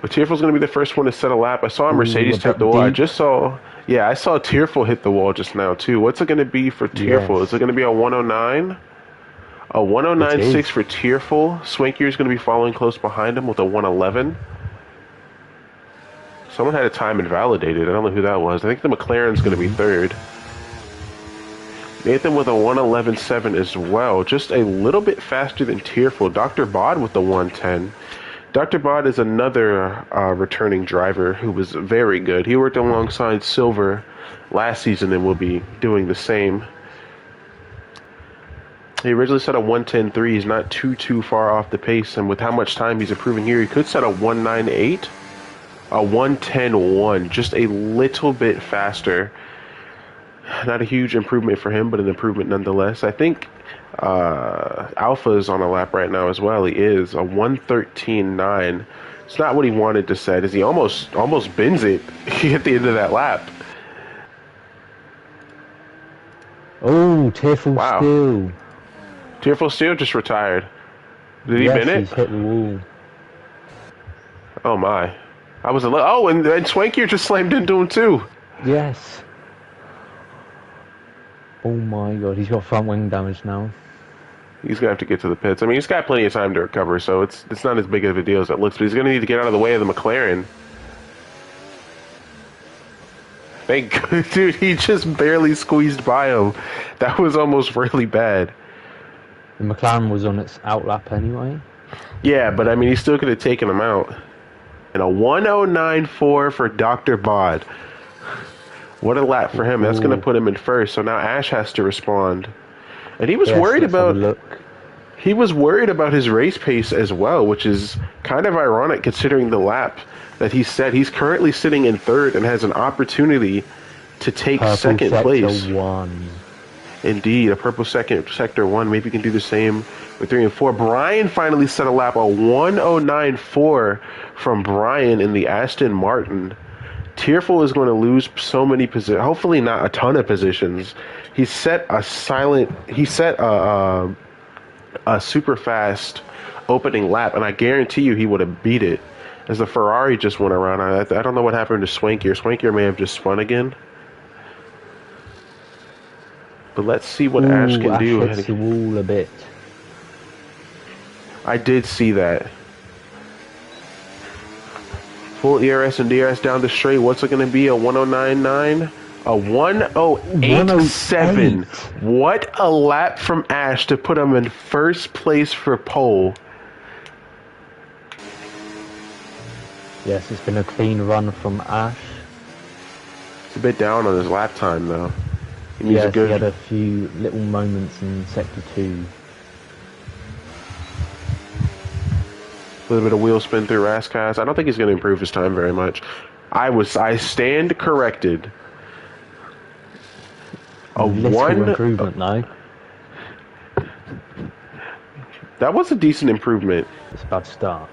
But Tierful's going to be the first one to set a lap. I saw Ooh, a Mercedes hit the bit wall. I deep. just saw, yeah, I saw Tierful hit the wall just now too. What's it going to be for Tierful? Is it Yes, going to be a 109? A it 109.6 is. for Tierful. Swankier is going to be following close behind him with a 111. Someone had a time invalidated. I don't know who that was. I think the McLaren's going to be third. Nathan with a 111.7 as well. Just a little bit faster than Tierful. Dr. Bod with the 110. Dr. Bod is another returning driver who was very good. He worked alongside Silver last season and will be doing the same. He originally set a 110.3. He's not too far off the pace, and with how much time he's improving here, he could set a 198. A 110.1, just a little bit faster. Not a huge improvement for him, but an improvement nonetheless. I think Alpha is on a lap right now as well. He is a 113.9. It's not what he wanted to set, as he almost bends it at the end of that lap. Oh, Tearful Wow. Steel. Tearful Steel just retired. Did he bin it? He's hit the wall. Oh my. I was a little. Oh, and Swankier just slammed into him too. Yes. Oh my god, he's got front wing damage now. He's gonna have to get to the pits. I mean, he's got plenty of time to recover, so it's not as big of a deal as it looks. But he's gonna need to get out of the way of the McLaren. Thank God, dude. He just barely squeezed by him. That was almost really bad. The McLaren was on its outlap anyway. Yeah, but I mean, he still could have taken him out. And a 109.4 for Dr. Bod. What a lap for him. That's going to put him in first. So now Ash has to respond. And he was worried about his race pace as well, which is kind of ironic considering the lap that he set. He's currently sitting in third and has an opportunity to take second place. 1. Indeed, a purple sector 1. Maybe you can do the same with 3 and 4. Brian finally set a lap, a 109.4 from Brian in the Aston Martin. Tearful is going to lose so many positions. Hopefully not a ton of positions. He set a super fast opening lap, and I guarantee you he would have beat it. As the Ferrari just went around, I don't know what happened to Swankier. Swankier may have just spun again. But let's see what Ash can do. Hits the wall a bit. I did see that. Full ERS and DRS down the straight. What's it going to be? A 109.9? A 108.7. What a lap from Ash to put him in first place for pole. Yes, it's been a clean run from Ash. It's a bit down on his lap time, though. He needs He had a few little moments in Sector 2. A little bit of wheel spin through Rascas. I don't think he's going to improve his time very much. I stand corrected. A little improvement, though. That was a decent improvement. It's about to start.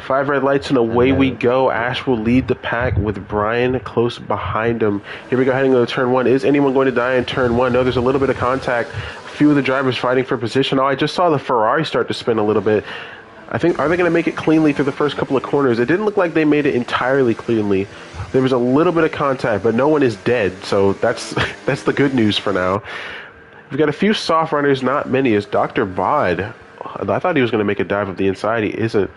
5 red lights and away we go. Ash will lead the pack with Brian close behind him. Here we go, heading to turn 1. Is anyone going to die in turn 1? No, there's a little bit of contact. A few of the drivers fighting for position. Oh, I just saw the Ferrari start to spin a little bit. I think, are they going to make it cleanly through the first couple of corners? It didn't look like they made it entirely cleanly. There was a little bit of contact, but no one is dead, so that's the good news for now. We've got a few soft runners, not many, as Dr. Bod. I thought he was going to make a dive of the inside. He isn't.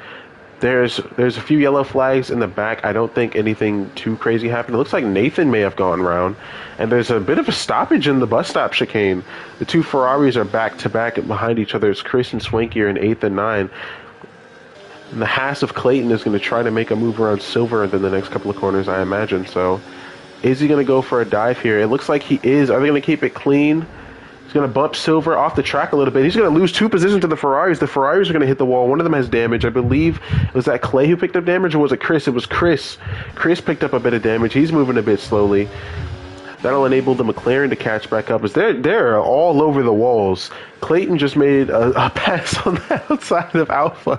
There's a few yellow flags in the back. I don't think anything too crazy happened. It looks like Nathan may have gone round. And there's a bit of a stoppage in the bus stop chicane. The two Ferraris are back-to-back behind each other. It's Chris and Swankier in 8th and 9. And the Haas of Clayton is going to try to make a move around Silver in the next couple of corners, I imagine. So is he going to go for a dive here? It looks like he is. Are they going to keep it clean? He's going to bump Silver off the track a little bit. He's going to lose 2 positions to the Ferraris. The Ferraris are going to hit the wall. One of them has damage. I believe, was that Clay who picked up damage, or was it Chris? It was Chris. Chris picked up a bit of damage. He's moving a bit slowly. That'll enable the McLaren to catch back up, as they're all over the walls. Clayton just made a pass on the outside of Alpha.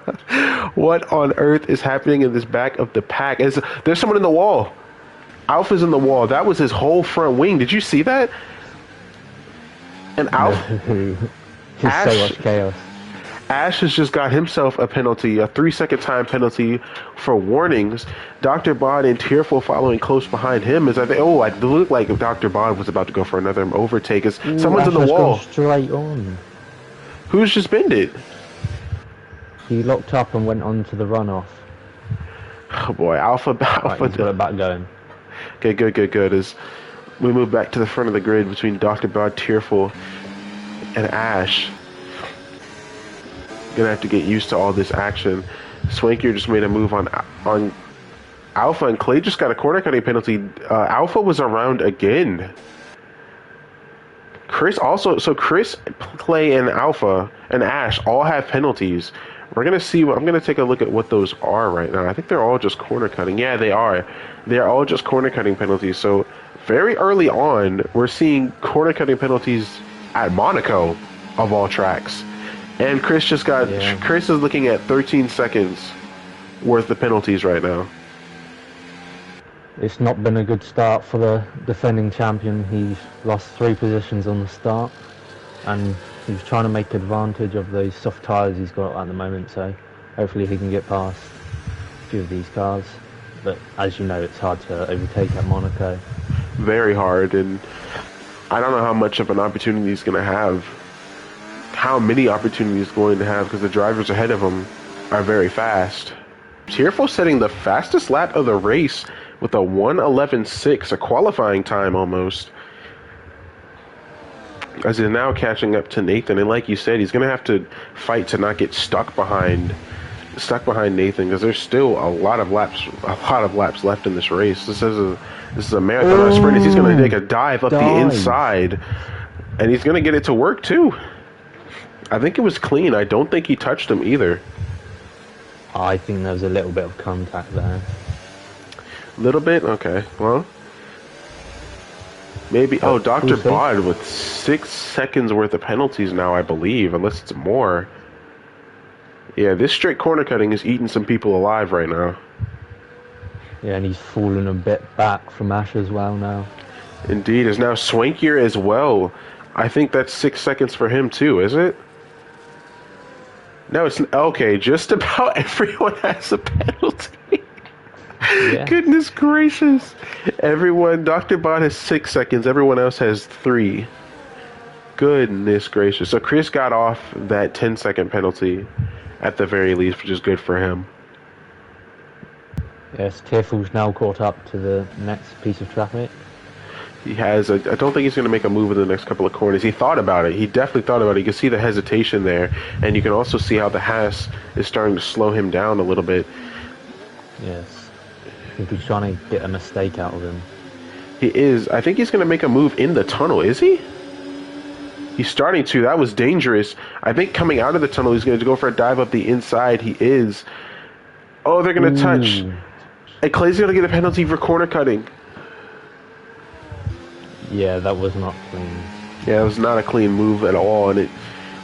What on earth is happening in this back of the pack? There's someone in the wall. Alpha's in the wall. That was his whole front wing. Did you see that? And Alpha... So much chaos. Ash has just got himself a penalty, a 3-second time penalty for warnings. Dr. Bod and Tearful following close behind him. As I look like Dr. Bod was about to go for another overtake. As someone's in the Ash has wall. gone straight on. Who's just been it? He locked up and went on to the runoff. Oh boy, Alpha. Right, he's got it back going. Okay, good. As we move back to the front of the grid between Dr. Bod, Tearful, and Ash. Gonna have to get used to all this action. Swankier just made a move on Alpha, and Clay just got a corner cutting penalty. Alpha was around again. Chris, Clay, and Alpha and Ash all have penalties. We're gonna see. I'm gonna take a look at what those are right now. I think they're all just corner cutting. Yeah, they are. They're all just corner cutting penalties. So very early on, we're seeing corner cutting penalties at Monaco, of all tracks. And Chris just got. Yeah. Chris is looking at 13 seconds worth of penalties right now. It's not been a good start for the defending champion. He's lost 3 positions on the start, and he's trying to make advantage of those soft tyres he's got at the moment. So hopefully he can get past a few of these cars. But as you know, it's hard to overtake at Monaco. Very hard, and I don't know how much of an opportunity he's going to have. How many opportunities he's going to have, because the drivers ahead of him are very fast. Tearful setting the fastest lap of the race with a 1:11.6, a qualifying time almost. As he's now catching up to Nathan, and like you said, he's going to have to fight to not get stuck behind Nathan, because there's still a lot of laps left in this race. This is a marathon, not a sprint. He's going to take a dive up the inside, and he's going to get it to work too. I think it was clean. I don't think he touched him either. I think there was a little bit of contact there. Little bit? Okay. Well, maybe. Oh, Dr. Bod with 6 seconds worth of penalties now, I believe, unless it's more. Yeah, this straight corner cutting is eating some people alive right now. Yeah, and he's fallen a bit back from Ash as well now. Indeed, is now Swankier as well. I think that's 6 seconds for him too, is it? No, it's okay. Just about everyone has a penalty. Yeah. Goodness gracious! Everyone, Dr. Bot has 6 seconds. Everyone else has 3. Goodness gracious! So Chris got off that 10-second penalty, at the very least, which is good for him. Yes, Tearful's now caught up to the next piece of traffic. He has. I don't think he's going to make a move in the next couple of corners. He thought about it. He definitely thought about it. You can see the hesitation there, and you can also see how the Haas is starting to slow him down a little bit. Yes. I think he's trying to get a mistake out of him. He is. I think he's going to make a move in the tunnel. Is he? He's starting to. That was dangerous. I think coming out of the tunnel, he's going to go for a dive up the inside. He is. Oh, they're going to touch. And Clay's going to get a penalty for corner cutting. Yeah, that was not clean. Yeah, it was not a clean move at all, and it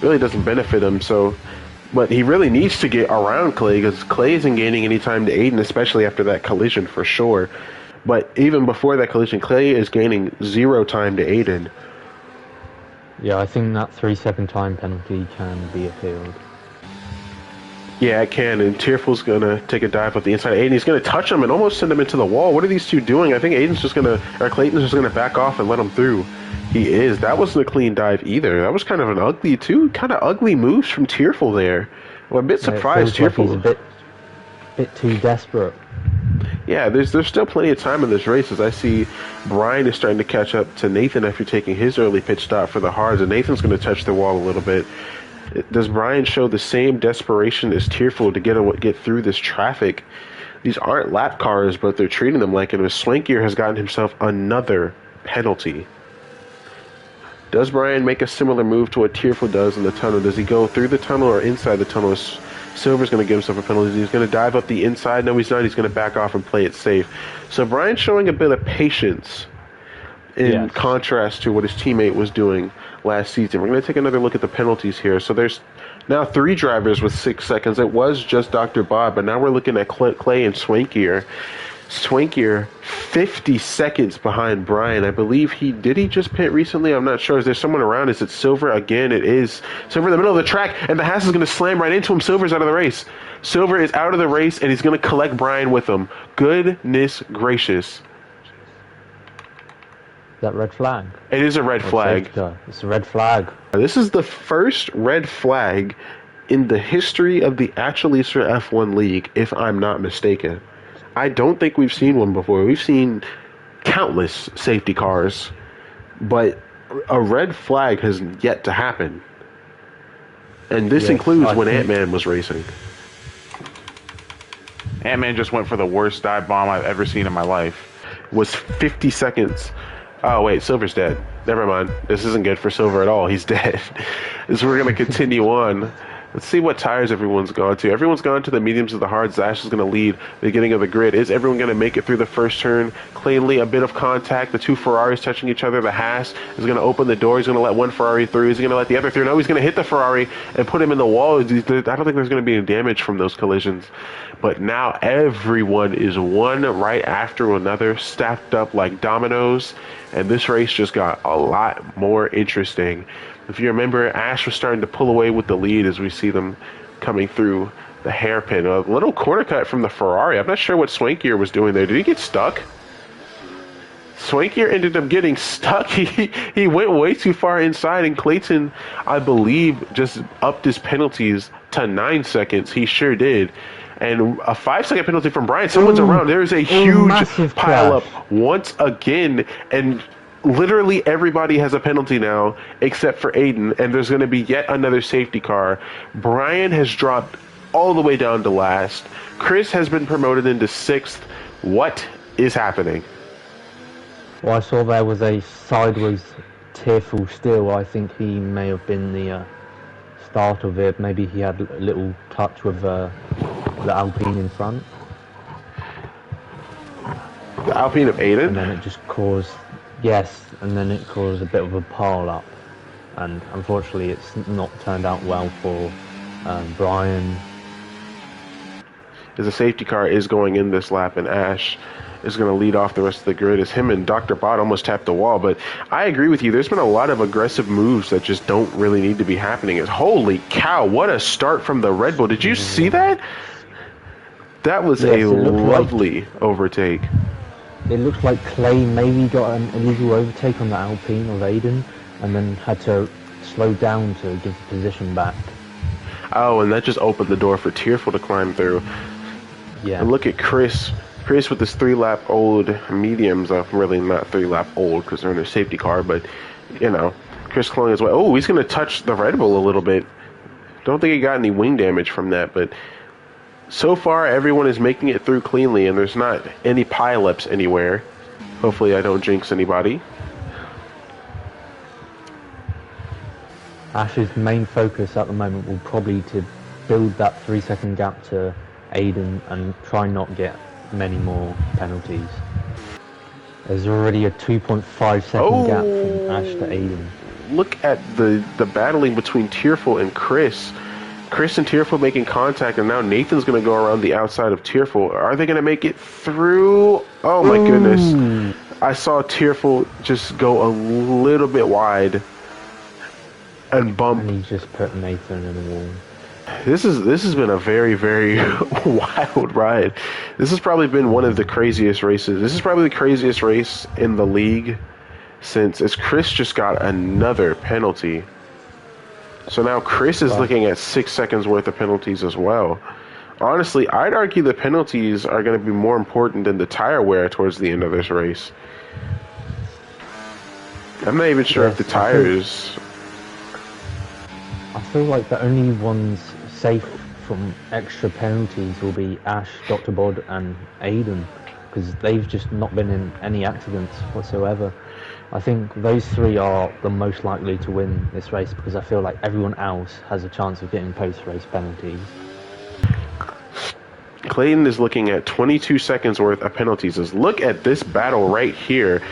really doesn't benefit him. So, but he really needs to get around Clay, because Clay isn't gaining any time to Aiden, especially after that collision for sure. But even before that collision, Clay is gaining 0 time to Aiden. Yeah, I think that 3-second time penalty can be appealed. Yeah, it can, and Tearful's going to take a dive up the inside. Aiden, he's going to touch him and almost send him into the wall. What are these two doing? I think Clayton's just going to back off and let him through. He is. That wasn't a clean dive either. That was kind of kind of ugly moves from Tearful there. I'm a bit surprised Tearful. Like he's a bit too desperate. Yeah, there's still plenty of time in this race, as I see Brian is starting to catch up to Nathan after taking his early pit stop for the hards, and Nathan's going to touch the wall a little bit. Does Brian show the same desperation as Tearful to get through this traffic? These aren't lap cars, but they're treating them like it. And Swankier has gotten himself another penalty. Does Brian make a similar move to what Tearful does in the tunnel? Does he go through the tunnel or inside the tunnel? Silver's going to give himself a penalty. He's going to dive up the inside. No, he's not. He's going to back off and play it safe. So Brian's showing a bit of patience in contrast to what his teammate was doing last season. We're going to take another look at the penalties here. So there's now 3 drivers with 6 seconds. It was just Dr. Bob, but now we're looking at Clay and Swankier. Swankier 50 seconds behind Brian. I believe he just pit recently? I'm not sure. Is there someone around? Is it Silver? Again, it is Silver in the middle of the track, and the Haas is going to slam right into him. Silver's out of the race. Silver is out of the race, and he's going to collect Brian with him. Goodness gracious. That red flag? It is a red flag. It's a red flag. This is the first red flag in the history of the Actualisa F1 League, if I'm not mistaken. I don't think we've seen one before. We've seen countless safety cars, but a red flag has yet to happen. And this includes when Ant-Man was racing. Ant-Man just went for the worst dive bomb I've ever seen in my life. Was 50 seconds. Oh, wait, Silver's dead. Never mind. This isn't good for Silver at all. He's dead. So we're going to continue on. Let's see what tires everyone's gone to. Everyone's gone to the mediums of the hards. Ash is going to lead the beginning of the grid. Is everyone going to make it through the first turn cleanly? A bit of contact. The two Ferraris touching each other. The Haas is going to open the door. He's going to let one Ferrari through. Is he going to let the other through? No, he's going to hit the Ferrari and put him in the wall. I don't think there's going to be any damage from those collisions. But now everyone is one right after another, stacked up like dominoes. And this race just got a lot more interesting. If you remember, Ash was starting to pull away with the lead as we see them coming through the hairpin. A little corner cut from the Ferrari. I'm not sure what Swankier was doing there. Did he get stuck? Swankier ended up getting stuck. He went way too far inside, and Clayton, I believe, just upped his penalties to 9 seconds. He sure did. And a 5-second penalty from Brian. Someone's around. There is a huge pileup once again, and literally everybody has a penalty now except for Aiden, and there's going to be yet another safety car. Brian has dropped all the way down to last. Chris has been promoted into 6th. What is happening? Well, I saw there was a sideways tearful still. I think he may have been the start of it. Maybe he had a little touch with the Alpine in front. The Alpine of Aiden? And then it just caused... Yes, and then it caused a bit of a pile up, and unfortunately it's not turned out well for Brian. As a safety car is going in this lap, and Ash is going to lead off the rest of the grid as him and Dr. Bot almost tapped the wall. But I agree with you, there's been a lot of aggressive moves that just don't really need to be happening. Holy cow, what a start from the Red Bull. Did you see that? That was a lovely overtake. It looks like Clay maybe got an illegal overtake on the Alpine of Aiden, and then had to slow down to give the position back. Oh, and that just opened the door for Tearful to climb through. Yeah. And look at Chris. Chris with his 3-lap old mediums. Really not 3-lap old because they're in their safety car, but, you know, Chris clawing his way. Oh, he's going to touch the Red Bull a little bit. Don't think he got any wing damage from that, but so far everyone is making it through cleanly, and there's not any pileups anywhere. Hopefully I don't jinx anybody. Ash's main focus at the moment will probably to build that 3-second gap to Aiden and try not get many more penalties. There's already a 2.5-second gap from Ash to Aiden. Look at the battling between Tearful and Chris. Chris and Tearful making contact, and now Nathan's going to go around the outside of Tearful. Are they going to make it through? Oh my goodness. I saw Tearful just go a little bit wide and bump. And he just put Nathan in the wall. This has been a very, very wild ride. This has probably been one of the craziest races. This is probably the craziest race in the league since, as Chris just got another penalty. So now Chris is looking at 6 seconds worth of penalties as well. Honestly, I'd argue the penalties are going to be more important than the tire wear towards the end of this race. I'm not even sure if the tires... I feel like the only ones safe from extra penalties will be Ash, Dr. Bod and Aiden, because they've just not been in any accidents whatsoever. I think those three are the most likely to win this race, because I feel like everyone else has a chance of getting post-race penalties. Clayton is looking at 22 seconds worth of penalties. Look at this battle right here.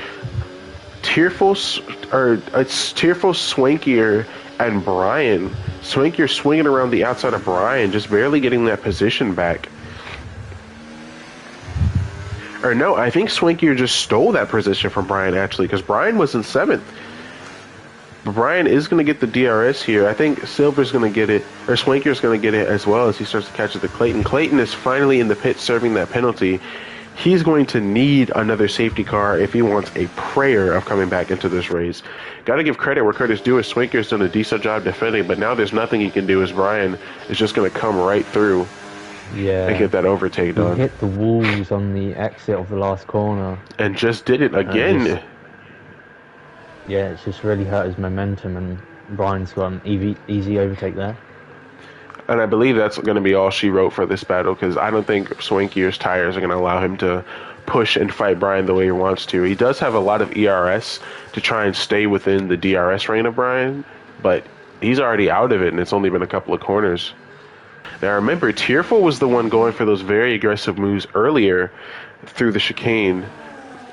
Tearful, Swankier, and Brian. Swankier swinging around the outside of Brian, just barely getting that position back. Or no, I think Swankier just stole that position from Brian, actually, because Brian was in 7th. But Brian is going to get the DRS here. I think Silver's going to get it, or Swankier's going to get it as well as he starts to catch it to Clayton. Clayton is finally in the pit serving that penalty. He's going to need another safety car if he wants a prayer of coming back into this race. Got to give credit where credit's due. Swankier's done a decent job defending, but now there's nothing he can do as Brian is just going to come right through. Yeah, And get that overtake done. He hit the walls on the exit of the last corner. And just did it again. Yeah, it's just really hurt his momentum, and Brian's got an easy overtake there. And I believe that's going to be all she wrote for this battle, because I don't think Swankier's tires are going to allow him to push and fight Brian the way he wants to. He does have a lot of ERS to try and stay within the DRS reign of Brian, but he's already out of it, and it's only been a couple of corners. Now remember, Tearful was the one going for those very aggressive moves earlier through the chicane,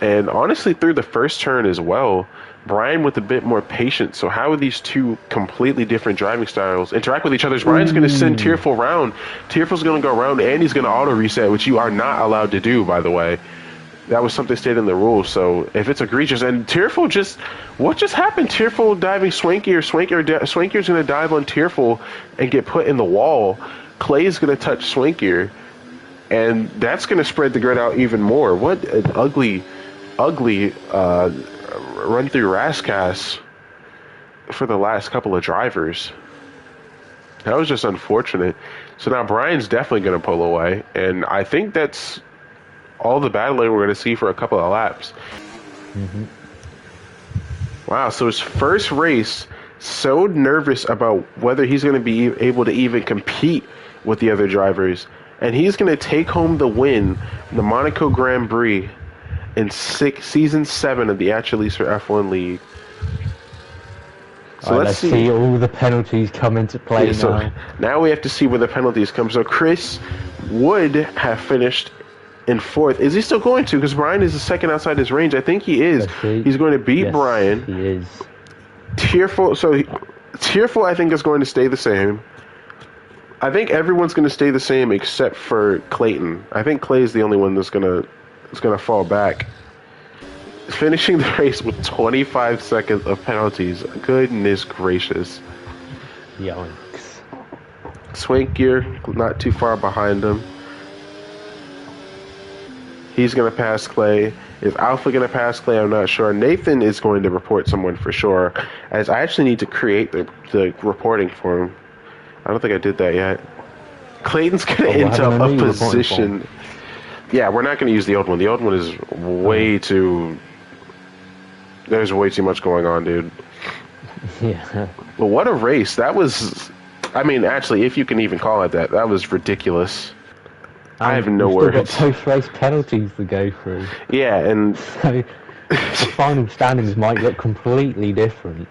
and honestly through the first turn as well. Brian with a bit more patience. So how are these two completely different driving styles interact with each other? Brian's going to send Tearful round. Tearful's going to go around, and he's going to auto reset, which you are not allowed to do, by the way. That was something stated in the rules. So if it's egregious, and Tearful just, what just happened? Tearful diving Swankier. Swankier's going to dive on Tearful and get put in the wall. Clay's going to touch Swankier, and that's going to spread the grid out even more. What an ugly run through Rascas for the last couple of drivers. That was just unfortunate. So now Brian's definitely going to pull away, and I think that's all the battling we're going to see for a couple of laps. Mm-hmm. Wow, so his first race, so nervous about whether he's going to be able to even compete with the other drivers, and he's going to take home the win in the Monaco Grand Prix in season 7 of the Achilles for F1 League. So let's see all the penalties come into play now. So now we have to see where the penalties come. So Chris would have finished in 4th. Is he still going to? Because Brian is the second outside his range. I think he is. He's going to beat Brian. He is. Tearful. Tearful, I think, is going to stay the same. I think everyone's going to stay the same except for Clayton. I think Clay is the only one that's going to fall back. Finishing the race with 25 seconds of penalties. Goodness gracious. Yikes. Swankier not too far behind him. He's going to pass Clay. Is Alpha going to pass Clay? I'm not sure. Nathan is going to report someone for sure, as I actually need to create the reporting for him. I don't think I did that yet. Clayton's going to enter a position. Yeah, we're not going to use the old one. The old one is way too... There's way too much going on, dude. Yeah. But what a race. That was... I mean, actually, if you can even call it that, that was ridiculous. I have no words. We've still got post-race penalties to go through. Yeah, and... So the final standings might look completely different.